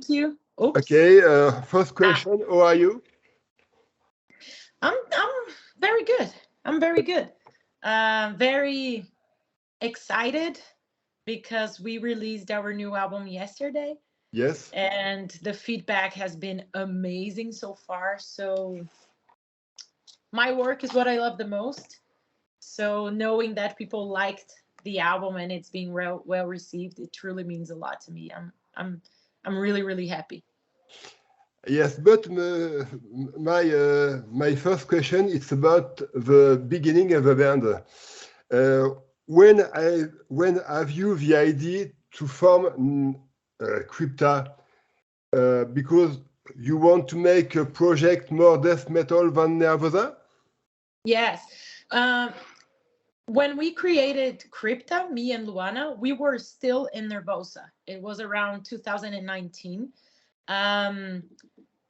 you. Oops. Okay, first question, how are you? I'm very good. I'm very good. Very excited because we released our new album yesterday, Yes. and the feedback has been amazing so far. So my work is what I love the most. So knowing that people liked the album and it's being well received, it truly means a lot to me. I'm really really happy. Yes, but my first question is about the beginning of the band. Uh, when have you the idea to form Crypta? Because you want to make a project more death metal than Nervosa? Yes. Um, when we created Crypta, me and Luana, we were still in Nervosa. It was around 2019. Um,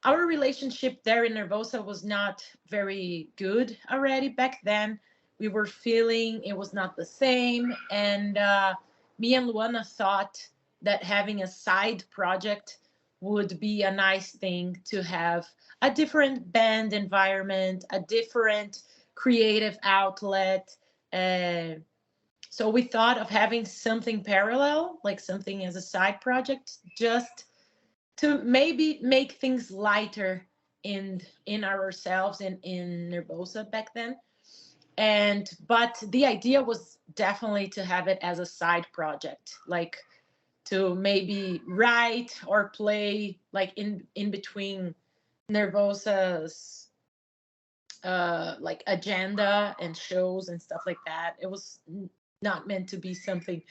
our relationship there in Nervosa was not very good already back then. We were feeling it was not the same. And me and Luana thought that having a side project would be a nice thing to have a different band environment, a different creative outlet. Uh, so we thought of having something parallel, like something as a side project, just to maybe make things lighter in ourselves and in Nervosa back then. And but the idea was definitely to have it as a side project, like to maybe write or play like in between Nervosa's like agenda and shows and stuff like that. It was not meant to be something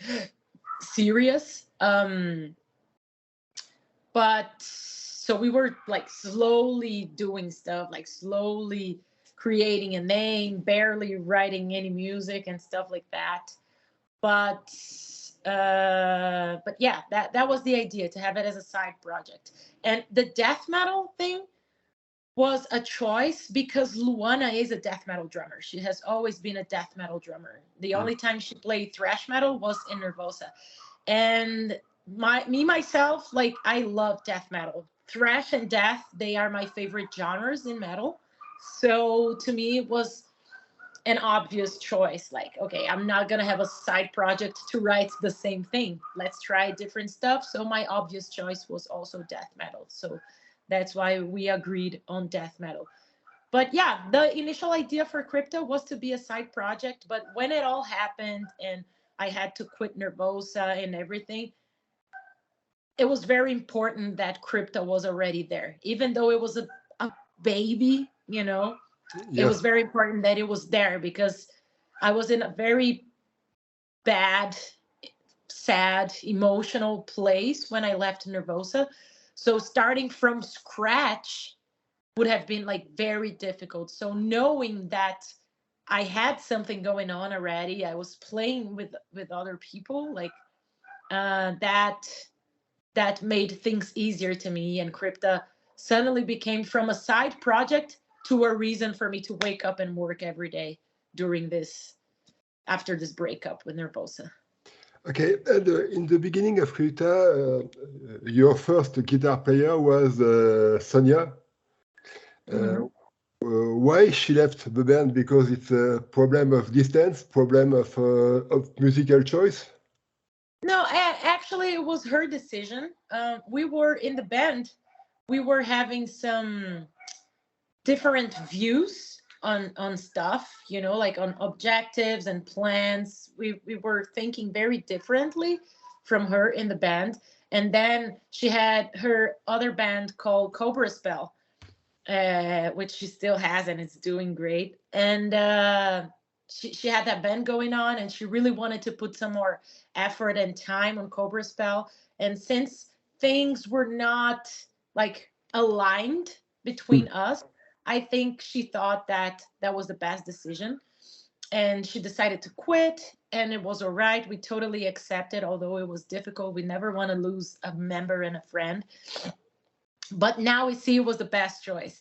serious. But so we were like slowly doing stuff, like slowly creating a name, barely writing any music and stuff like that. But yeah, that was the idea, to have it as a side project. And the death metal thing was a choice because Luana is a death metal drummer. She has always been a death metal drummer. The only time she played thrash metal was in Nervosa. And myself, like, I love death metal. Thrash and death, they are my favorite genres in metal. So to me it was an obvious choice, like, okay, I'm not gonna have a side project to write the same thing, let's try different stuff. So my obvious choice was also death metal, so that's why we agreed on death metal. But yeah, the initial idea for Crypto was to be a side project, but when it all happened and I had to quit Nervosa and everything, it was very important that Crypto was already there, even though it was a baby, you know. It was Yes. very important that it was there because I was in a very bad, sad, emotional place when I left Nervosa. So starting from scratch would have been like very difficult. So knowing that I had something going on already, I was playing with other people, like that made things easier to me. And Crypta suddenly became from a side project to a reason for me to wake up and work every day during this, after this breakup with Nervosa. Okay, and in the beginning of Crypta, your first guitar player was Sonia. Mm-hmm. Why she left the band? Because it's a problem of distance, problem of musical choice. No, actually, it was her decision. We were in the band. We were having some different views on stuff, you know, like on objectives and plans. We were thinking very differently from her in the band. And then she had her other band called Cobra Spell, which she still has, and it's doing great. And she had that band going on, and she really wanted to put some more effort and time on Cobra Spell. And since things were not like aligned Hmm. between us, I think she thought that that was the best decision, and she decided to quit. And it was all right. We totally accepted, although it was difficult. We never want to lose a member and a friend. But now we see it was the best choice.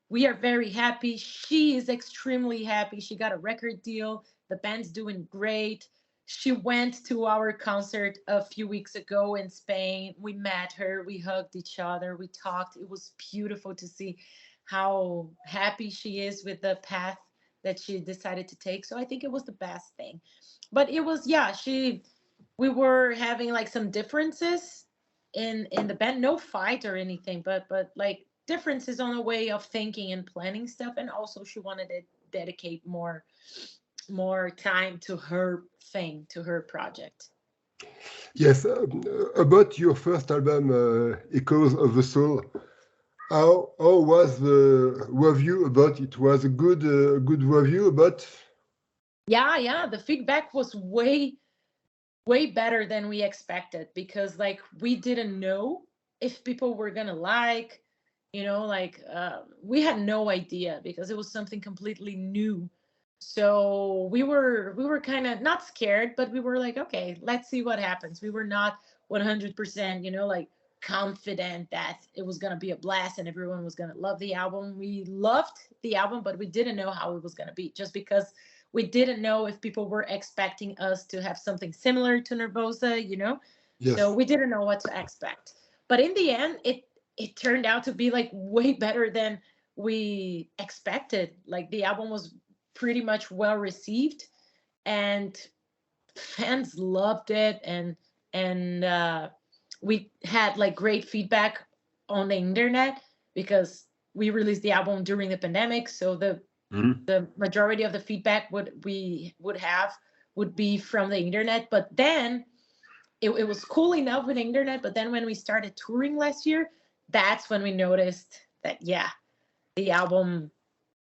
We are very happy. She is extremely happy. She got a record deal. The band's doing great. she went to our concert a few weeks ago in Spain. We met her, we hugged each other, we talked. It was beautiful to see how happy she is with the path that she decided to take. So I think it was the best thing. But it was, yeah, we were having like some differences in the band, no fight or anything, but like differences on the way of thinking and planning stuff. And also she wanted to dedicate more time to her thing, to her project. Yes, about your first album, Echoes of the Soul, how was the review about it? Was a good review about? Yeah, the feedback was way better than we expected, because like we didn't know if people were gonna like, like we had no idea, because it was something completely new. So we were kind of not scared, but we were like, okay, let's see what happens. We were not 100%, like confident that it was going to be a blast and everyone was going to love the album. We loved the album, but we didn't know how it was going to be, just because we didn't know if people were expecting us to have something similar to Nervosa. Yes. So we didn't know what to expect. But in the end, it turned out to be like way better than we expected. Like the album was pretty much well received, and fans loved it, and we had like great feedback on the internet, because we released the album during the pandemic. So the majority of the feedback would be from the internet. But then it was cool enough with the internet, but then when we started touring last year, that's when we noticed that, yeah, the album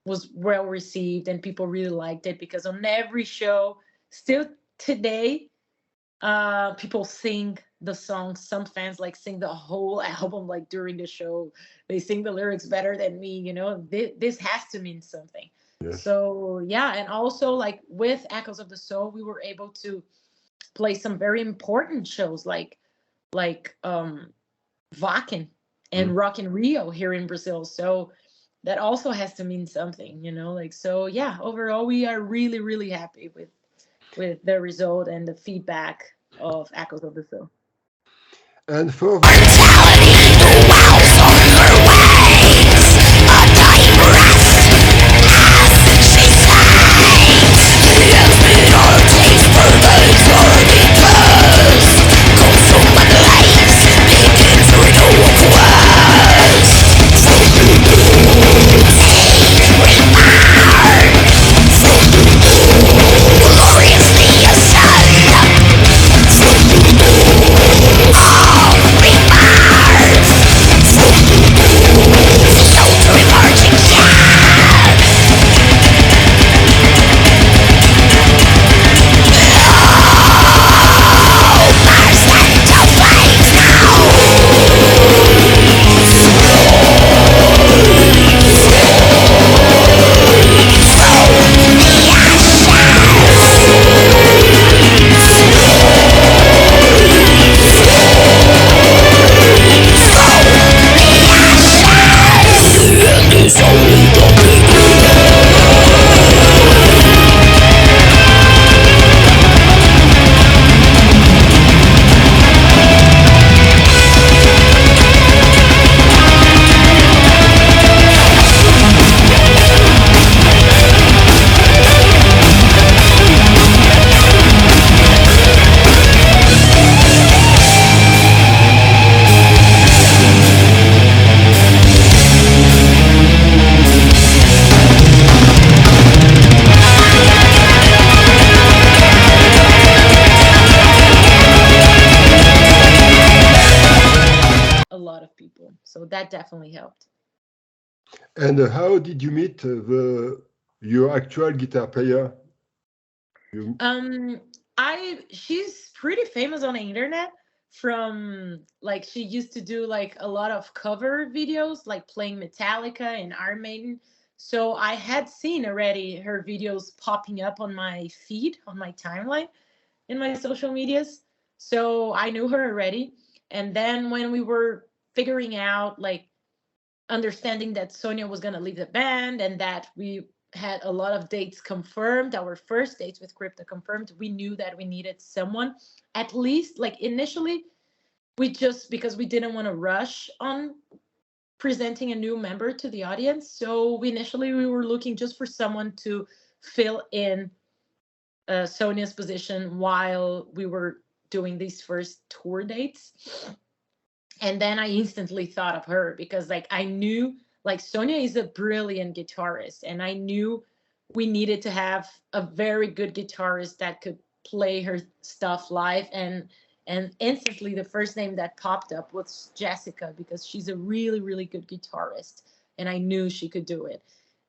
was well received and people really liked it, because on every show still today, people sing the song. Some fans like sing the whole album, like during the show they sing the lyrics better than me. This has to mean something. Yes. So yeah, and also like with Echoes of the Soul, we were able to play some very important shows like Vakin and Rock in Rio here in Brazil. So that also has to mean something, like. So yeah, overall we are really, really happy with the result and the feedback of Echoes of the Soul. And for So that definitely helped. And how did you meet your actual guitar player? She's pretty famous on the internet, from like she used to do like a lot of cover videos, like playing Metallica and Iron Maiden. So I had seen already her videos popping up on my feed, on my timeline in my social medias. So I knew her already. And then when we were figuring out, like, understanding that Sonia was going to leave the band and that we had a lot of dates confirmed, our first dates with Crypta confirmed, we knew that we needed someone, at least like initially, because we didn't want to rush on presenting a new member to the audience. So initially we were looking just for someone to fill in Sonia's position while we were doing these first tour dates. And then I instantly thought of her because like I knew like Sonia is a brilliant guitarist, and I knew we needed to have a very good guitarist that could play her stuff live. And instantly the first name that popped up was Jessica, because she's a really, really good guitarist, and I knew she could do it.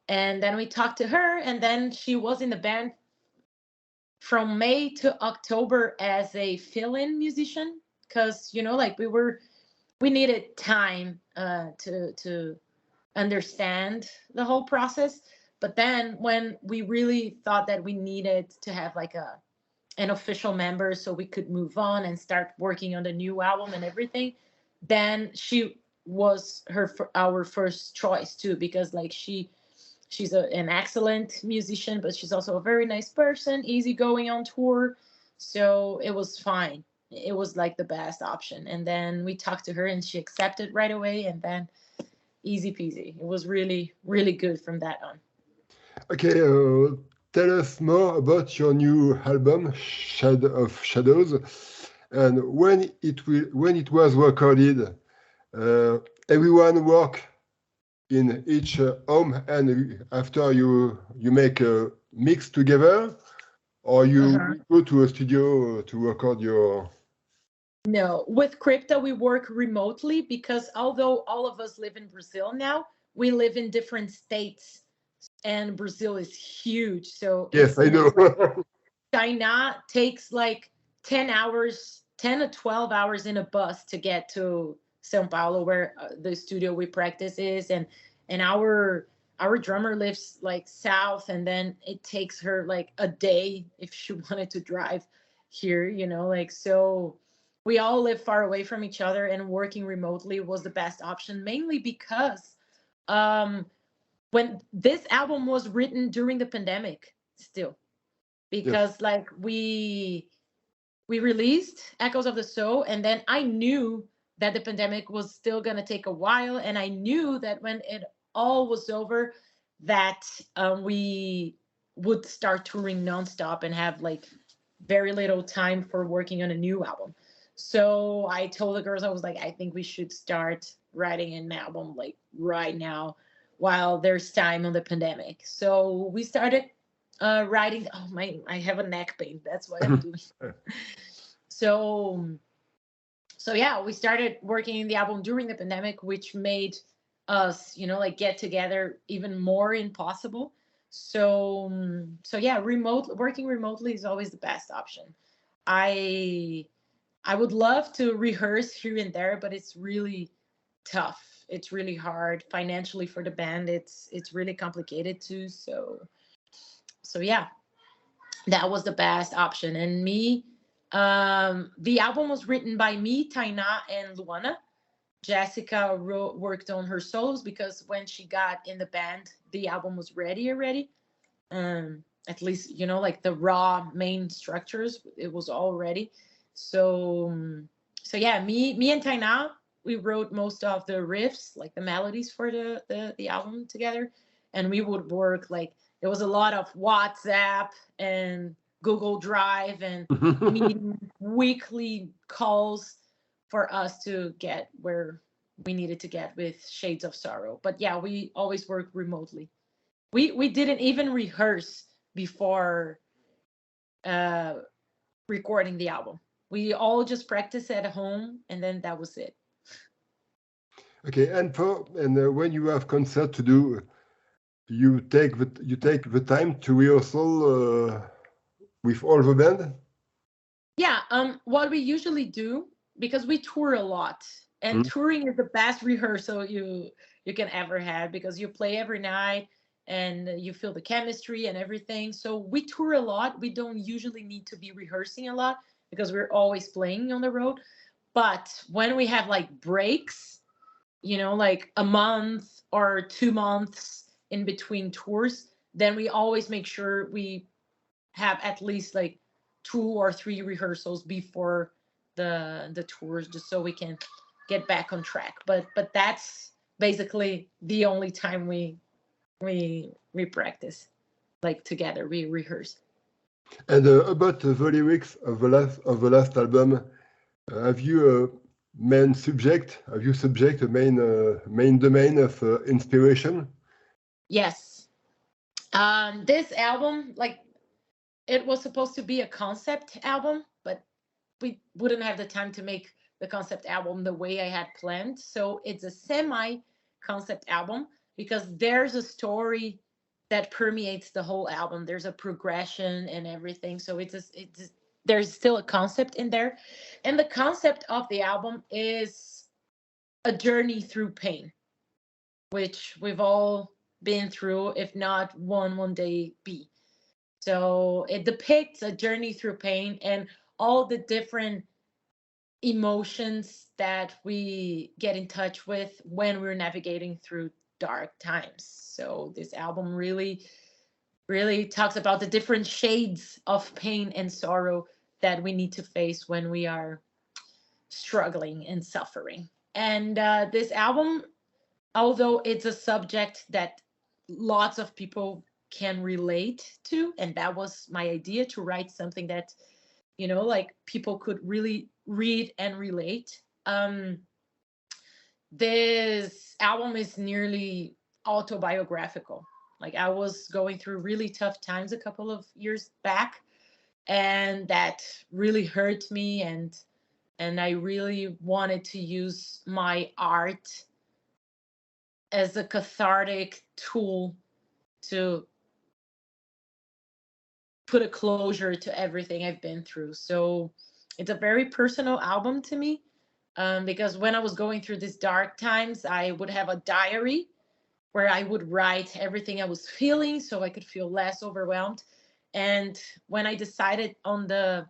And then we talked to her, and then she was in the band from May to October as a fill-in musician, because like we needed time to understand the whole process. But then when we really thought that we needed to have like an official member so we could move on and start working on the new album and everything, then she was our first choice too, because like she's an excellent musician, but she's also a very nice person, easygoing on tour. So it was fine. It was like the best option. And then we talked to her and she accepted right away. And then easy peasy. It was really, really good from that on. Okay, tell us more about your new album, Shadow of Shadows, and when it was recorded. Everyone work in each home, and after you make a mix together, or you go to a studio to record your. No, with Crypta, we work remotely because although all of us live in Brazil now, we live in different states, and Brazil is huge. So yes, I know. China takes like 10 to 12 hours in a bus to get to São Paulo, where the studio we practice is. And our drummer lives like south, and then it takes her like a day if she wanted to drive here, like, so we all live far away from each other, and working remotely was the best option, mainly because when this album was written during the pandemic still, because yes, like we released Echoes of the Soul, and then I knew that the pandemic was still going to take a while, and I knew that when it all was over that we would start touring nonstop and have like very little time for working on a new album. So I told the girls, I was like, I think we should start writing an album like right now while there's time on the pandemic. So we started writing. Oh my, I have a neck pain. That's what I'm doing. So yeah, we started working in the album during the pandemic, which made us, like get together even more impossible. So yeah, working remotely is always the best option. I would love to rehearse here and there, but it's really tough. It's really hard financially for the band. It's really complicated too. So yeah, that was the best option. And me, the album was written by me, Tainá, and Luana. Jessica worked on her solos because when she got in the band, the album was ready already. At least, like the raw main structures, it was all ready. So yeah, me and Tainá, we wrote most of the riffs, like the melodies for the album together. And we would work like, there was a lot of WhatsApp and Google Drive and meeting weekly calls for us to get where we needed to get with Shades of Sorrow. But yeah, we always work remotely. We didn't even rehearse before recording the album. We all just practiced at home, and then that was it. Okay, and when you have concert to do, you take the time to rehearsal with all the band? Yeah, what we usually do, because we tour a lot, and touring is the best rehearsal you can ever have, because you play every night and you feel the chemistry and everything. So we tour a lot. We don't usually need to be rehearsing a lot because we're always playing on the road. But when we have like breaks, like a month or 2 months in between tours, then we always make sure we have at least like 2 or 3 rehearsals before the tours, just so we can get back on track. But that's basically the only time we practice like together, we rehearse. And about the lyrics of the last album, have you a main subject? Have you subject a main domain of inspiration? Yes. This album, like, it was supposed to be a concept album, but we wouldn't have the time to make the concept album the way I had planned. So it's a semi concept album because there's a story that permeates the whole album. There's a progression and everything. So there's still a concept in there. And the concept of the album is a journey through pain, which we've all been through, if not one day be. So it depicts a journey through pain and all the different emotions that we get in touch with when we're navigating through dark times. So this album really talks about the different shades of pain and sorrow that we need to face when we are struggling and suffering. And this album, although it's a subject that lots of people can relate to, and that was my idea, to write something that, like, people could really read and relate. This album is nearly autobiographical. Like, I was going through really tough times a couple of years back, and that really hurt me, and I really wanted to use my art as a cathartic tool to put a closure to everything I've been through. So it's a very personal album to me, because when I was going through these dark times, I would have a diary where I would write everything I was feeling so I could feel less overwhelmed. And when I decided on the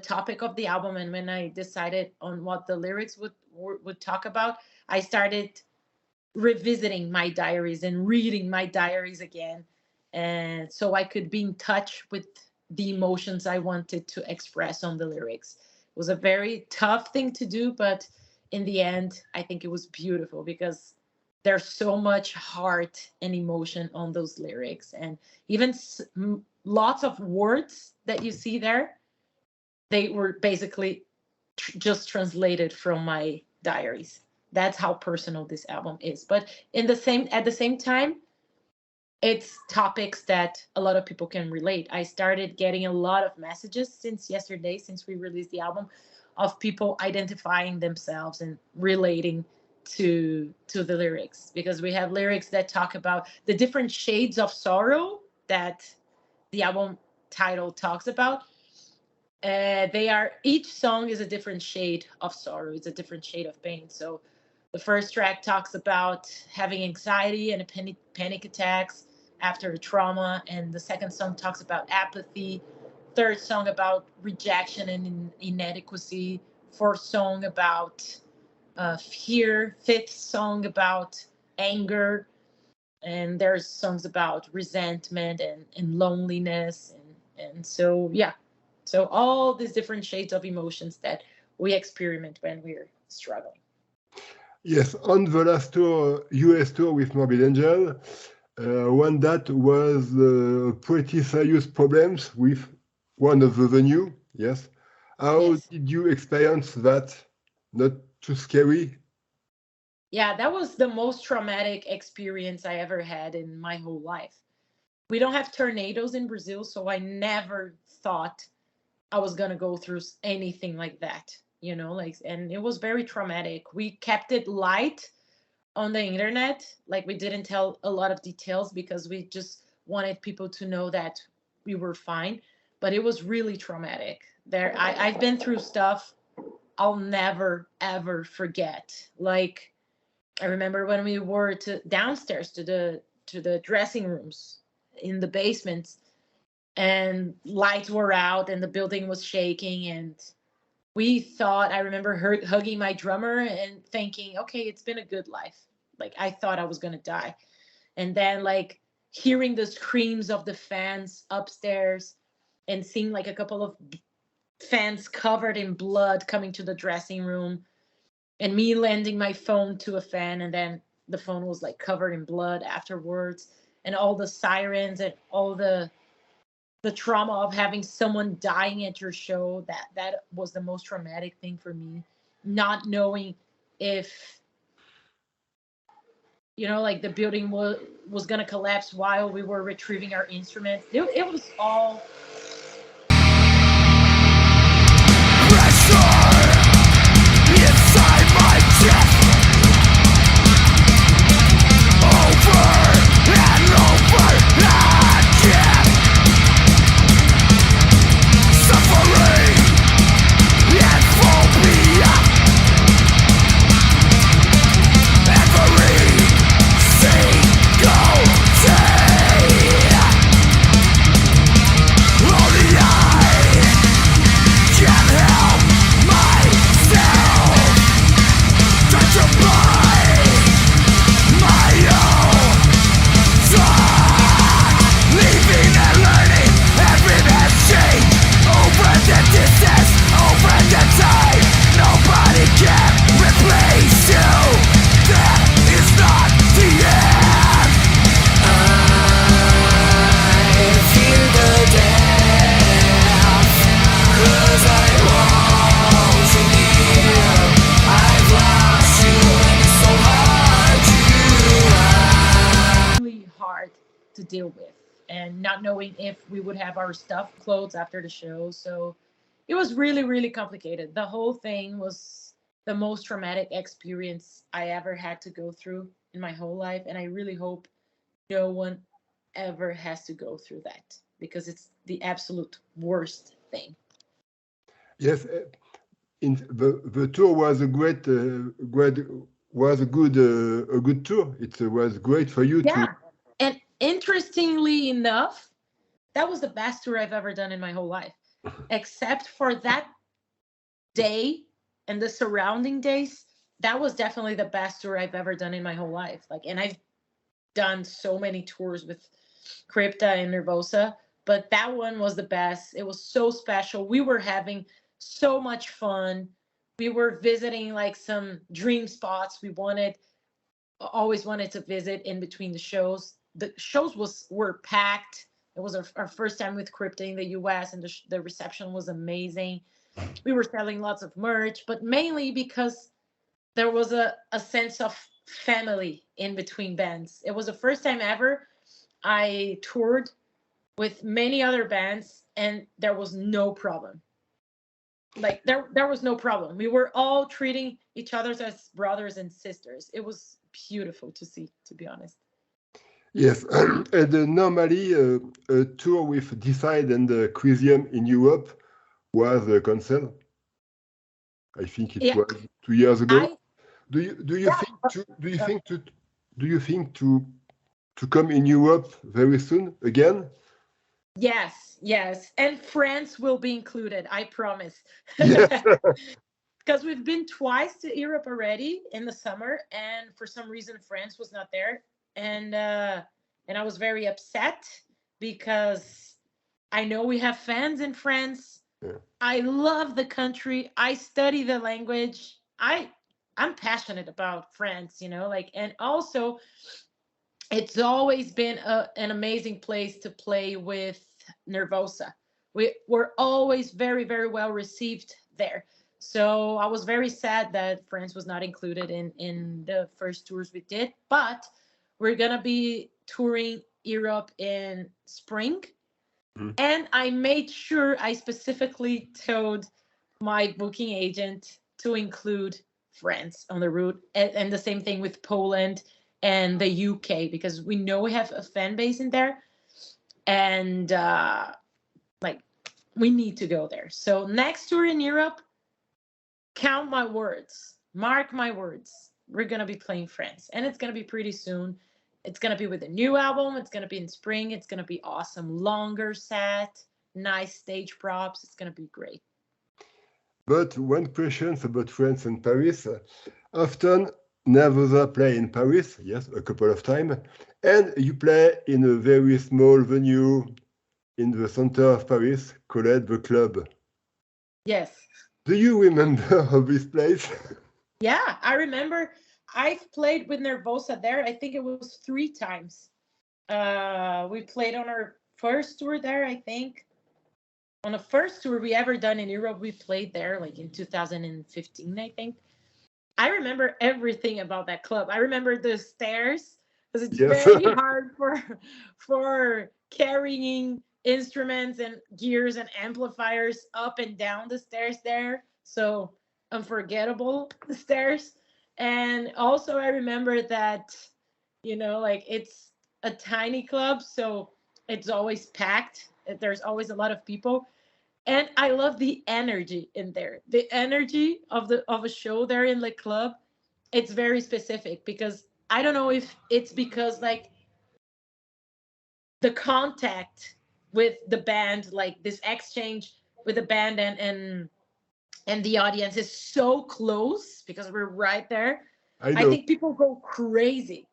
topic of the album, and when I decided on what the lyrics would talk about, I started revisiting my diaries and reading my diaries again, and so I could be in touch with the emotions I wanted to express on the lyrics. It was a very tough thing to do, but in the end I think it was beautiful because there's so much heart and emotion on those lyrics, and even lots of words that you see there, they were basically just translated from my diaries. That's how personal this album is. But at the same time, it's topics that a lot of people can relate. I started getting a lot of messages since yesterday, since we released the album, of people identifying themselves and relating to the lyrics, because we have lyrics that talk about the different shades of sorrow that the album title talks about. Each song is a different shade of sorrow. It's a different shade of pain. So the first track talks about having anxiety and panic attacks after a trauma, and the second song talks about apathy. Third song about rejection and inadequacy. Fourth song about fear. Fifth song about anger, and there's songs about resentment and loneliness, and so yeah. So all these different shades of emotions that we experiment when we're struggling. Yes, on the last tour, US tour with Morbid Angel, one that was pretty serious problems with one of the venue. Yes. How Yes. did you experience that? Not too scary? Yeah, that was the most traumatic experience I ever had in my whole life. We don't have tornadoes in Brazil, so I never thought I was going to go through anything like that, like, and it was very traumatic. We kept it light on the internet. Like, we didn't tell a lot of details because we just wanted people to know that we were fine, but it was really traumatic. I've been through stuff I'll never ever forget. Like, I remember when we were downstairs to the dressing rooms in the basements, and lights were out and the building was shaking, and I remember hugging my drummer and thinking, okay, it's been a good life. Like, I thought I was going to die. And then, like, hearing the screams of the fans upstairs and seeing like a couple of fans covered in blood coming to the dressing room, and me lending my phone to a fan, and then the phone was like covered in blood afterwards, and all the sirens and all the trauma of having someone dying at your show. That was the most traumatic thing for me, not knowing if, you know, like the building was gonna collapse while we were retrieving our instruments. It was all pressure inside my chest, over and over again, suffering and phobia, every single day. Only I can't help myself, trying to buy my own time, leaving and learning every mistake, over the distance, over the time. Nobody can replace you. That is not the end. I fear the death, 'cause I want to live. I've lost you and it's so hard to really hard to deal with, and not knowing if we would have our stuff clothes after the show. So it was really, really complicated. The whole thing was the most traumatic experience I ever had to go through in my whole life, and I really hope no one ever has to go through that, because it's the absolute worst thing. Yes, in the tour was a good tour. It was great for you Yeah. And interestingly enough, that was the best tour I've ever done in my whole life, except for that day and the surrounding days. That was definitely the best tour I've ever done in my whole life. Like, and I've done so many tours with Crypta and Nervosa, but that one was the best. It was so special. We were having so much fun. We were visiting like some dream spots we always wanted to visit in between the shows. The shows were packed. It was our first time with Crypta in the US, and the reception was amazing. We were selling lots of merch, but mainly because there was a sense of family in between bands. It was the first time ever I toured with many other bands, and there was no problem. Like there was no problem. We were all treating each other as brothers and sisters. It was beautiful to see, to be honest. Yes, and normally a tour with Decide and Crisium in Europe was cancelled. I think it was 2 years ago. Do you think to come in Europe very soon again? Yes, and France will be included, I promise. Yes. Because we've been twice to Europe already in the summer, and for some reason France was not there, and I was very upset because I know we have fans in France. Yeah. I love the country. I study the language. I'm passionate about France, you know, like, and also it's always been an amazing place to play with Nervosa. We were always very, very well received there. So I was very sad that France was not included in the first tours we did, but we're going to be touring Europe in spring. And I made sure I specifically told my booking agent to include France on the route, and the same thing with Poland and the UK, because we know we have a fan base in there, and like, we need to go there. So next tour in Europe, count my words, mark my words, we're gonna be playing France, and it's gonna be pretty soon. It's gonna be with a new album. It's gonna be in spring. It's gonna be awesome. Longer set, nice stage props. It's gonna be great. But one question about France and Paris. Often never play in Paris, yes, a couple of times, and you play in a very small venue in the center of Paris called the Club. Yes. Do you remember of this place? Yeah, I remember. I've played with Nervosa there. I think it was 3 times. We played on our first tour there, I think. On the first tour we ever done in Europe, we played there like in 2015, I think. I remember everything about that club. I remember the stairs because it's Yes. very hard for carrying instruments and gears and amplifiers up and down the stairs there. So unforgettable, the stairs. And also I remember that, like it's a tiny club, so it's always packed. There's always a lot of people, and I love the energy in there. The energy of a show there in the club, it's very specific because I don't know if it's because like the contact with the band, like this exchange with the band and the audience is so close because we're right there. I think people go crazy.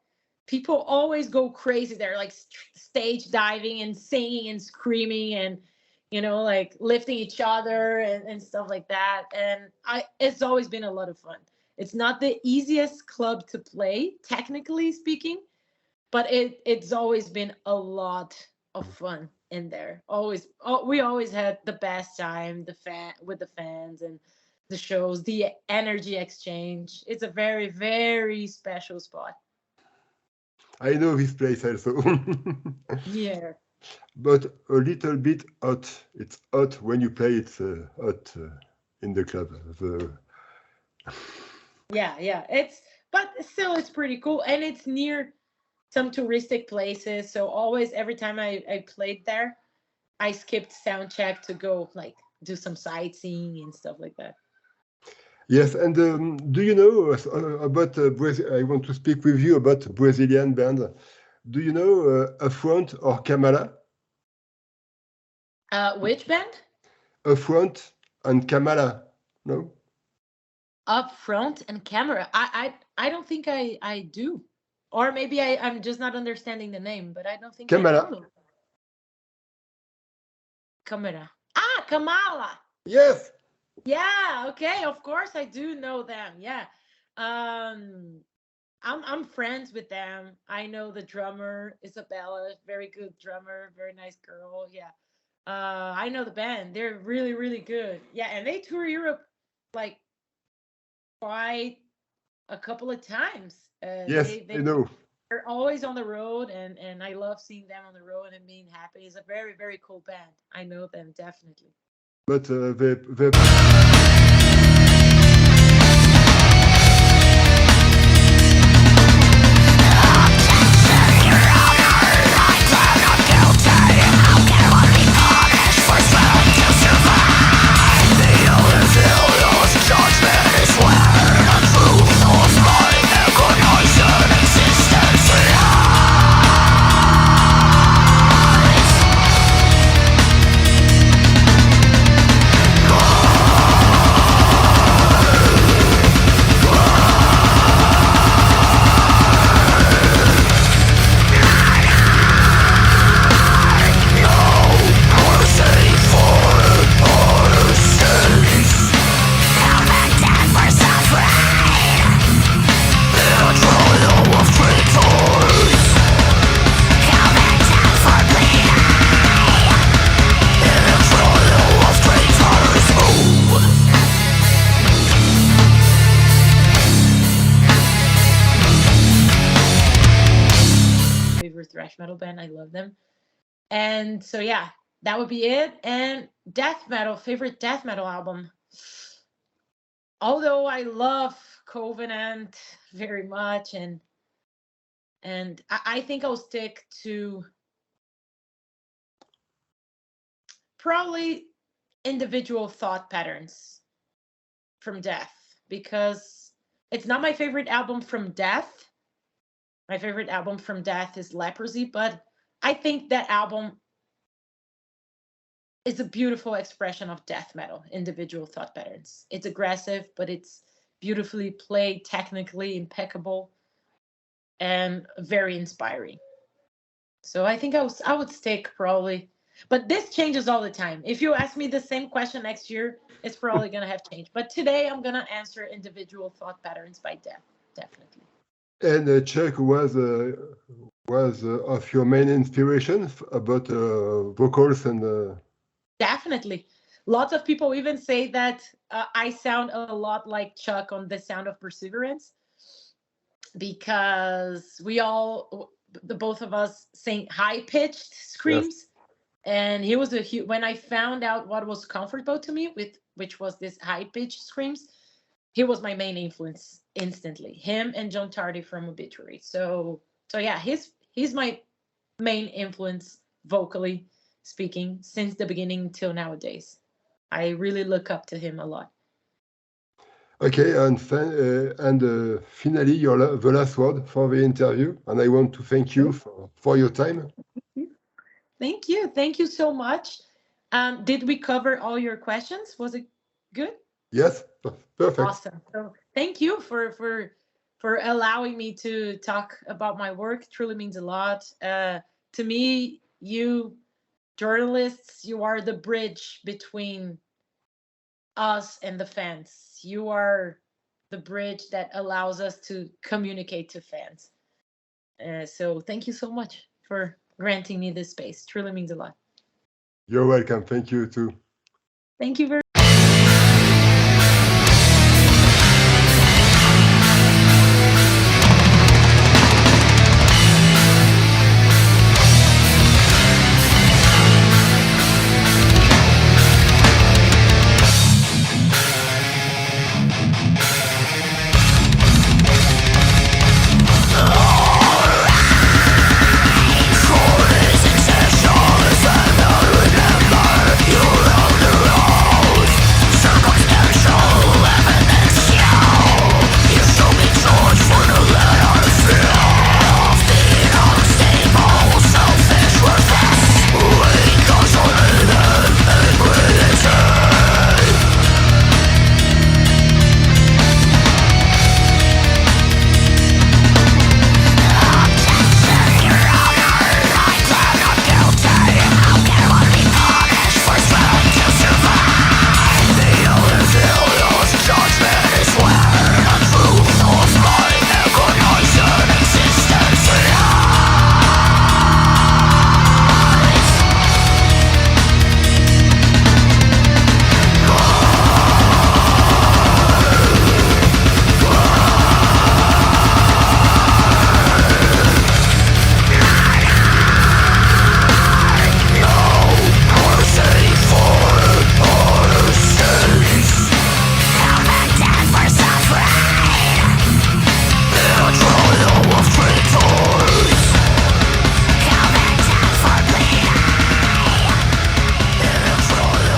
People always go crazy there, like stage diving and singing and screaming and like lifting each other and stuff like that. And it's always been a lot of fun. It's not the easiest club to play, technically speaking, but it's always been a lot of fun in there. We always had the best time, with the fans and the shows, the energy exchange. It's a very, very special spot. I know this place also. Yeah. But a little bit hot. It's hot when you play. It's hot in the club. Yeah. But still, it's pretty cool, and it's near some touristic places. So always, every time I played there, I skipped sound check to go like do some sightseeing and stuff like that. Yes, and do you know about Brazil? I want to speak with you about Brazilian band. Do you know Affront or Kamala? Which band? Affront and Kamala. No? Up front and camera. I don't think I do, or maybe I'm just not understanding the name, but I don't think Kamala. I know. Camera. Kamala. Yes. Yeah, okay, of course I do know them. Yeah. I'm friends with them. I know the drummer, Isabella, very good drummer, very nice girl. Yeah. I know the band. They're really, really good. Yeah, and they tour Europe like quite a couple of times. Yes, I know. They're always on the road, and I love seeing them on the road and being happy. It's a very, very cool band. I know them definitely. But they Thrash metal band. I love them. And so yeah, that would be it. And death metal, favorite death metal album. Although I love Covenant very much, and I think I'll stick to probably Individual Thought Patterns from Death, because it's not my favorite album from Death. My favorite album from Death is Leprosy, but I think that album is a beautiful expression of death metal, Individual Thought Patterns. It's aggressive, but it's beautifully played, technically impeccable, and very inspiring. So I think I would stick probably, but this changes all the time. If you ask me the same question next year, it's probably gonna have changed. But today I'm gonna answer individual thought patterns by definitely. And Chuck was of your main inspiration about vocals and. Definitely. Lots of people even say that I sound a lot like Chuck on The Sound of Perseverance, because the both of us sing high-pitched screams. Yes. And he was when I found out what was comfortable to me, which was this high-pitched screams, he was my main influence instantly. Him and John Tardy from Obituary. So yeah, he's my main influence vocally speaking since the beginning till nowadays. I really look up to him a lot. Okay, and finally, the last word for the interview, and I want to thank you for your time. Thank you so much. Did we cover all your questions? Was it good? Yes, perfect. Awesome. So thank you for allowing me to talk about my work. It truly means a lot. To me, you journalists, you are the bridge between us and the fans. You are the bridge that allows us to communicate to fans. So thank you so much for granting me this space. Truly means a lot. You're welcome. Thank you too. Thank you very